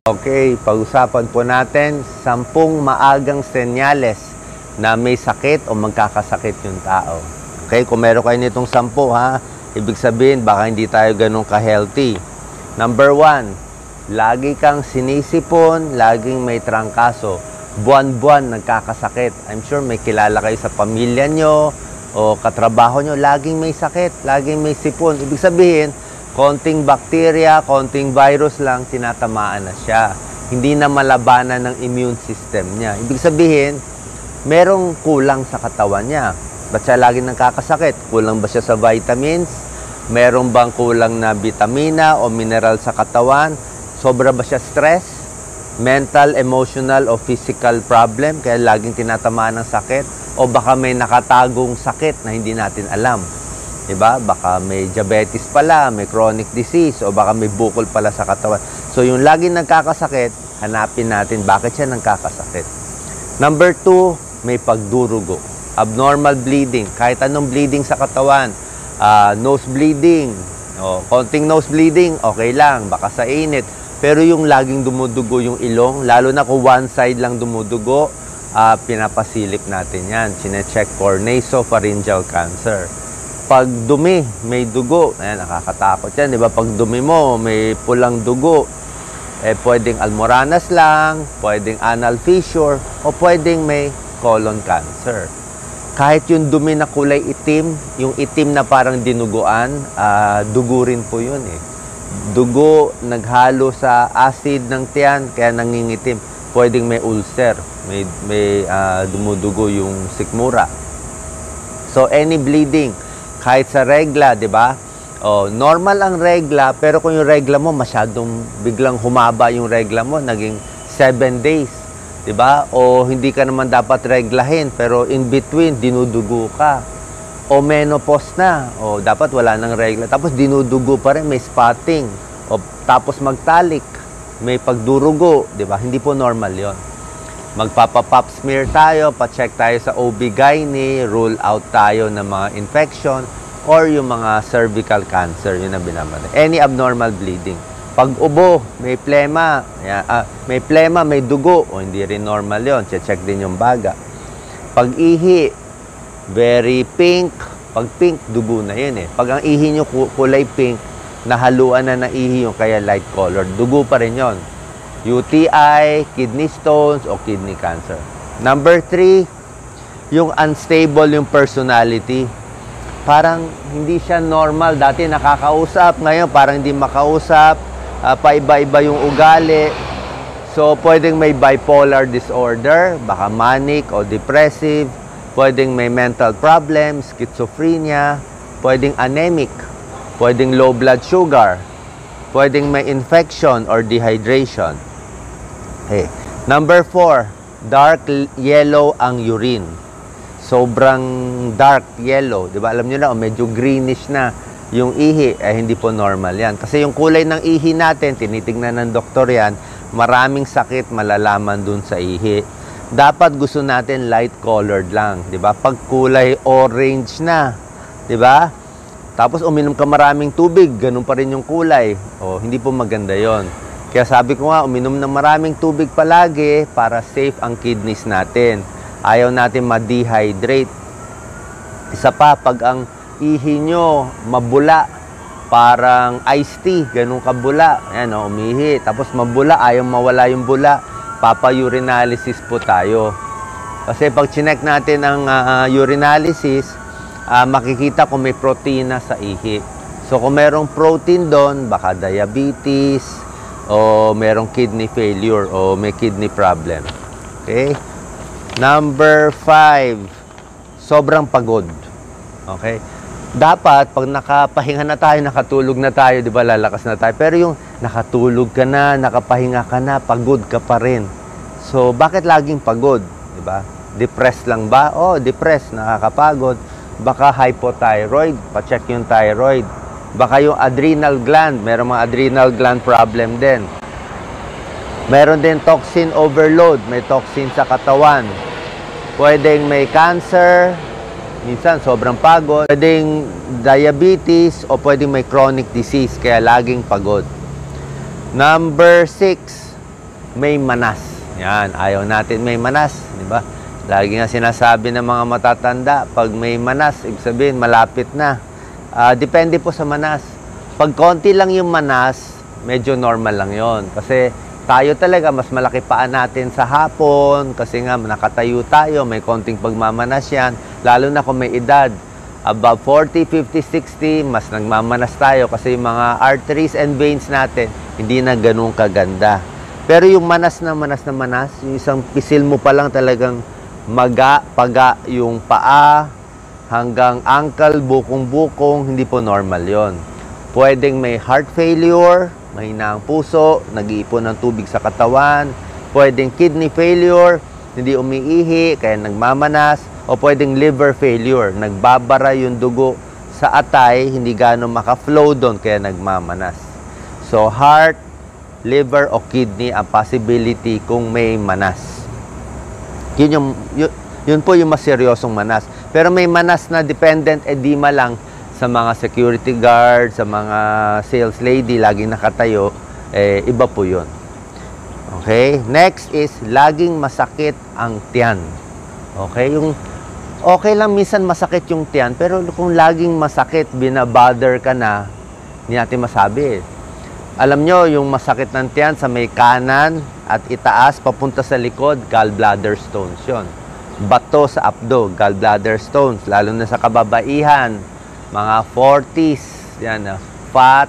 Okay, pag-usapan po natin 10 maagang senyales na may sakit o magkakasakit yung tao. Okay, kung meron kayo nitong 10 ha, ibig sabihin baka hindi tayo ganun ka-healthy. Number 1, lagi kang sinisipon, laging may trangkaso. Buwan-buwan nagkakasakit. I'm sure may kilala kayo sa pamilya nyo o katrabaho nyo, laging may sakit, laging may sipon. Ibig sabihin, konting bacteria, konting virus lang, tinatamaan na siya. Hindi na malabanan ng immune system niya. Ibig sabihin, merong kulang sa katawan niya. Ba't siya laging nagkakasakit? Kulang ba siya sa vitamins? Meron bang kulang na vitamina o mineral sa katawan? Sobra ba siya stress? Mental, emotional o physical problem? Kaya laging tinatamaan ng sakit? O baka may nakatagong sakit na hindi natin alam? Diba? Baka may diabetes pala, may chronic disease, o baka may bukol pala sa katawan. So, yung laging nagkakasakit, hanapin natin bakit siya nagkakasakit. Number 2, may pagdurugo. Abnormal bleeding. Kahit anong bleeding sa katawan. Nose bleeding. O, konting nose bleeding, okay lang. Baka sa init. Pero yung laging dumudugo yung ilong, lalo na kung one side lang dumudugo, pinapasilip natin yan. Chine-check for nasopharyngeal cancer. Pag dumi, may dugo, ayan, nakakatakot yan, di ba? Pag dumi mo, may pulang dugo, pwedeng almoranas lang, pwedeng anal fissure, o pwedeng may colon cancer. Kahit yung dumi na kulay itim, yung itim na parang dinuguan, dugo rin po yun eh. Dugo, naghalo sa acid ng tiyan, kaya nangingitim. Pwedeng may ulcer, may dumudugo yung sikmura. So, any bleeding, kahit sa regla, di ba? Normal ang regla, pero kung yung regla mo masyadong biglang humaba yung regla mo, naging 7 days, di ba? O hindi ka naman dapat reglahin, pero in between, dinudugo ka. O menopause na, o dapat wala nang regla. Tapos dinudugo pa rin, may spotting. O tapos magtalik, may pagdurugo, di ba? Hindi po normal yon. Magpapa-pap smear tayo, pa-check tayo sa OB-GYN, rule out tayo ng mga infection or yung mga cervical cancer, yun ang binabanggit. Any abnormal bleeding. Pag ubo, may plema, may dugo, o hindi rin normal yon, check din yung baga. Pag ihi, very pink, pag pink, dugo na yun eh. Pag ang ihi nyo kulay pink, nahaluan na ihi yung kaya light color, dugo pa rin yon. UTI, kidney stones, o kidney cancer. Number 3, yung unstable yung personality. Parang hindi siya normal. Dati nakakausap, ngayon parang hindi makausap. Paiba-iba yung ugali. So, pwedeng may bipolar disorder, baka manic o depressive. Pwedeng may mental problems, schizophrenia. Pwedeng anemic. Pwedeng low blood sugar. Pwedeng may infection or dehydration. Okay. Number 4, dark yellow ang urine. Sobrang dark yellow. Di ba? Alam nyo na, medyo greenish na yung ihi. Hindi po normal yan. Kasi yung kulay ng ihi natin, tinitignan ng doktor yan, maraming sakit malalaman dun sa ihi. Dapat gusto natin light colored lang. Di ba? Pag kulay orange na, di ba? Tapos uminom ka maraming tubig, ganun pa rin yung kulay. Hindi po maganda yon. Kaya sabi ko nga, uminom ng maraming tubig palagi para safe ang kidneys natin. Ayaw natin ma-dehydrate. Isa pa, pag ang ihi nyo mabula, parang iced tea, ganun kabula. Ayan, umihi. Tapos mabula, ayaw mawala yung bula. Papa-urinalysis po tayo. Kasi pag chinek natin ang urinalysis, makikita kung may protina sa ihi. So, kung merong protein doon, baka diabetes, o merong kidney failure, o may kidney problem. Okay? Number 5, sobrang pagod. Okay? Dapat, pag nakapahinga na tayo, nakatulog na tayo, di ba, lalakas na tayo. Pero yung nakatulog ka na, nakapahinga ka na, pagod ka pa rin. So, bakit laging pagod? Di ba? Depressed lang ba? Depressed, nakakapagod. Baka hypothyroid, pa-check yung thyroid. Baka yung adrenal gland, meron mga adrenal gland problem din. Meron din toxin overload, may toxin sa katawan. Pwedeng may cancer, minsan sobrang pagod. Pwedeng diabetes o pwedeng may chronic disease, kaya laging pagod. Number 6, may manas. Yan, ayaw natin may manas, di ba? Lagi nga sinasabi ng mga matatanda, pag may manas, ibig sabihin, malapit na. Depende po sa manas. Pag konti lang yung manas, medyo normal lang yon. Kasi tayo talaga, mas malaki paan natin sa hapon, kasi nga nakatayo tayo, may konting pagmamanas yan. Lalo na kung may edad, above 40, 50, 60, mas nagmamanas tayo kasi yung mga arteries and veins natin, hindi na ganun kaganda. Pero yung manas, yung isang pisil mo pa lang talagang paga yung paa, hanggang ankle, bukong-bukong, hindi po normal yon. Pwedeng may heart failure, mahina ang puso, nag-iipon ng tubig sa katawan. Pwedeng kidney failure, hindi umiihi, kaya nagmamanas. O pwedeng liver failure, nagbabara yung dugo sa atay, hindi gano'ng maka-flow doon, kaya nagmamanas. So, heart, liver o kidney ang possibility kung may manas. Yun po yung mas seryosong manas. Pero may manas na dependent edema lang sa mga security guard, sa mga sales lady, laging nakatayo, iba po yun. Okay? Next is, laging masakit ang tiyan. Okay? Okay lang minsan masakit yung tiyan, pero kung laging masakit, binabother ka na, hindi natin masabi. Alam nyo, yung masakit ng tiyan sa may kanan at itaas, papunta sa likod, gallbladder stones yon. Bato sa abdo, gallbladder stones, lalo na sa kababaihan, mga 40s, yan, fat,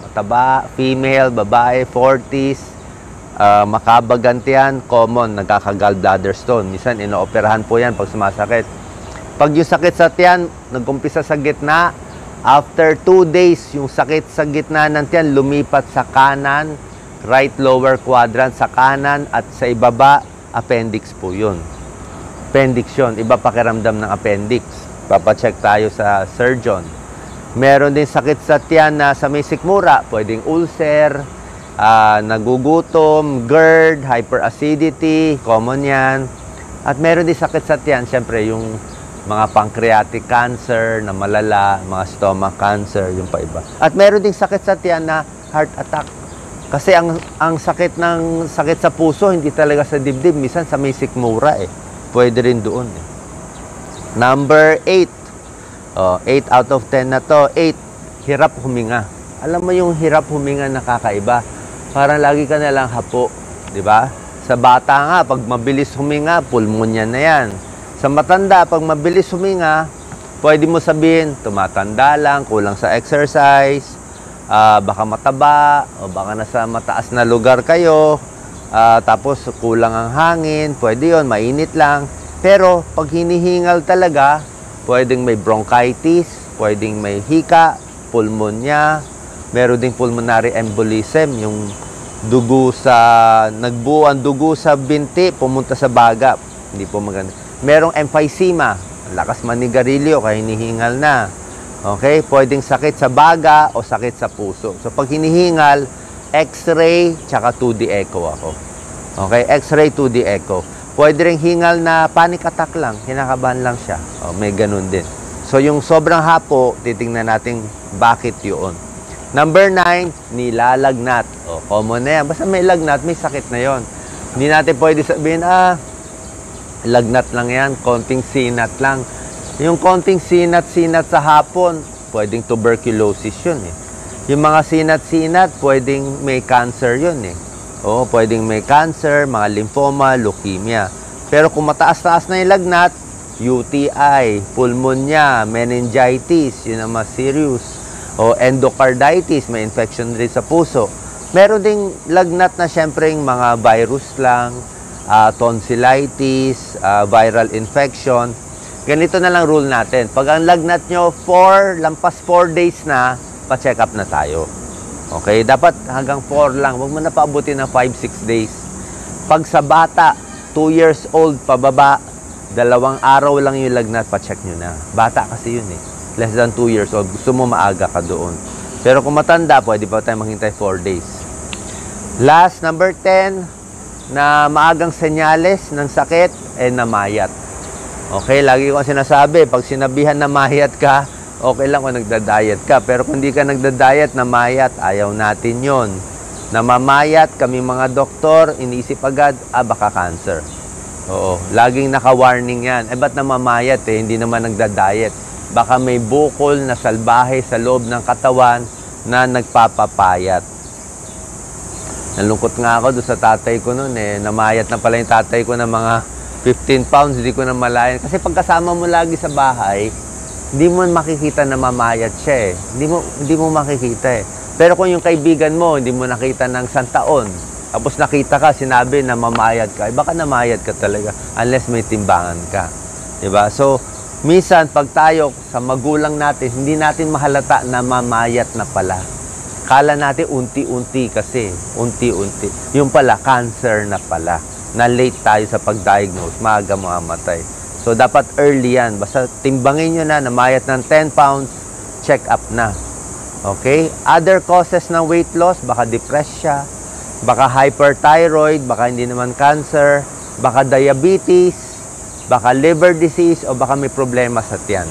mataba, female, babae, 40s, makabagantian, common, nagkaka-gallbladder stone. Minsan, inooperahan po yan pag sumasakit. Pag yung sakit sa tiyan, nag-umpisa sa gitna, after 2 days, yung sakit sa gitna ng tiyan, lumipat sa kanan, right lower quadrant sa kanan, at sa ibaba, appendix po yun. Appendix yun, iba pakiramdam ng appendix. Papacheck tayo sa surgeon. Meron din sakit sa tiyan na sa may sikmura, pwedeng ulcer, nagugutom, GERD, hyperacidity, common yan. At meron din sakit sa tiyan, syempre yung mga pancreatic cancer na malala, mga stomach cancer, yung pa iba. At meron ding sakit sa tiyan na heart attack. Kasi ang sakit sa puso, hindi talaga sa dibdib, minsan sa may sikmura Pwede rin doon Number 8. 8 out of 10 na to. 8, hirap huminga. Alam mo yung hirap huminga nakakaiba. Parang lagi ka na lang hapo, di ba? Sa bata nga, pag mabilis huminga, pulmonya na yan. Sa matanda, pag mabilis huminga, pwede mo sabihin, tumatanda lang, kulang sa exercise, baka mataba, o baka nasa mataas na lugar kayo, tapos kulang ang hangin, pwede yon, mainit lang. Pero pag hinihingal talaga, pwedeng may bronchitis, pwedeng may hika, pulmonya, meron ding pulmonary embolism, yung dugo nagbuo ang dugo sa binti, pumunta sa baga, hindi po maganda. Merong emphysema, lakas manigarilyo, kaya hinihingal na. Okay? Pwedeng sakit sa baga o sakit sa puso. So, pag hinihingal, X-ray, tsaka 2D echo ako. Okay? X-ray, 2D echo. Pwede rin hingal na panic attack lang, kinakabahan lang siya. May ganun din. So, yung sobrang hapo, titingnan natin bakit yun. Number 9, nilalagnat. Common na yan. Basta may lagnat, may sakit na yon. Hindi natin pwede sabihin, lagnat lang yan, konting sinat lang. Yung konting sinat-sinat sa hapon, pwedeng tuberculosis yun Yung mga sinat-sinat, pwedeng may cancer yun pwedeng may cancer, mga lymphoma, leukemia. Pero kung mataas-taas na yung lagnat, UTI, pulmonya, meningitis, yun ang mas serious. O endocarditis, may infection rin sa puso. Meron ding lagnat na syempre yung mga virus lang, tonsillitis, viral infection. Ganito na lang rule natin. Pag ang lagnat nyo, lampas 4 days na, pa-check up na tayo. Okay? Dapat hanggang 4 lang. Huwag mo na paabutin ng 5-6 days. Pag sa bata, 2 years old, pababa, 2 araw lang yung lagnat, pa-check nyo na. Bata kasi yun Less than 2 years old. Gusto mo maaga ka doon. Pero kung matanda, pwede pa tayo maghintay 4 days. Last, number 10, na maagang senyales ng sakit, namayat. Okay, lagi ko sinasabi, pag sinabihan na mayat ka, okay lang kung nagda-diet ka. Pero kung hindi ka nagda-diet, namayat, ayaw natin yon. Namamayat, kami mga doktor, iniisip agad, baka cancer. Oo, laging naka-warning yan. Ba't namamayat Hindi naman nagda-diet. Baka may bukol na salbahe sa loob ng katawan na nagpapapayat. Nalungkot nga ako doon sa tatay ko noon Namayat na pala yung tatay ko ng mga 15 pounds, hindi ko na malayan. Kasi pagkasama mo lagi sa bahay, hindi mo makikita na mamayat siya Hindi mo makikita Pero kung yung kaibigan mo, hindi mo nakita ng santaon, tapos nakita ka, sinabi na mamayat ka, baka namayat ka talaga unless may timbangan ka. Diba? So, minsan pag tayo sa magulang natin, hindi natin mahalata na mamayat na pala. Kala natin unti-unti kasi, unti-unti. Yung pala, cancer na pala. Na late tayo sa pag-diagnose, maaga mamamatay. So, dapat early yan. Basta timbangin nyo na, namayat ng 10 pounds, check up na. Okay? Other causes ng weight loss, baka depresya, baka hyperthyroid, baka hindi naman cancer, baka diabetes, baka liver disease, o baka may problema sa tiyan.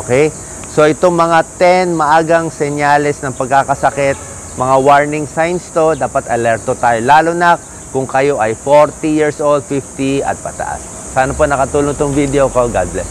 Okay? So, itong mga 10 maagang senyales ng pagkakasakit, mga warning signs to, dapat alerto tayo. Lalo na kung kayo ay 40 years old, 50 at pataas. Sana po nakatulong itong video ko. God bless.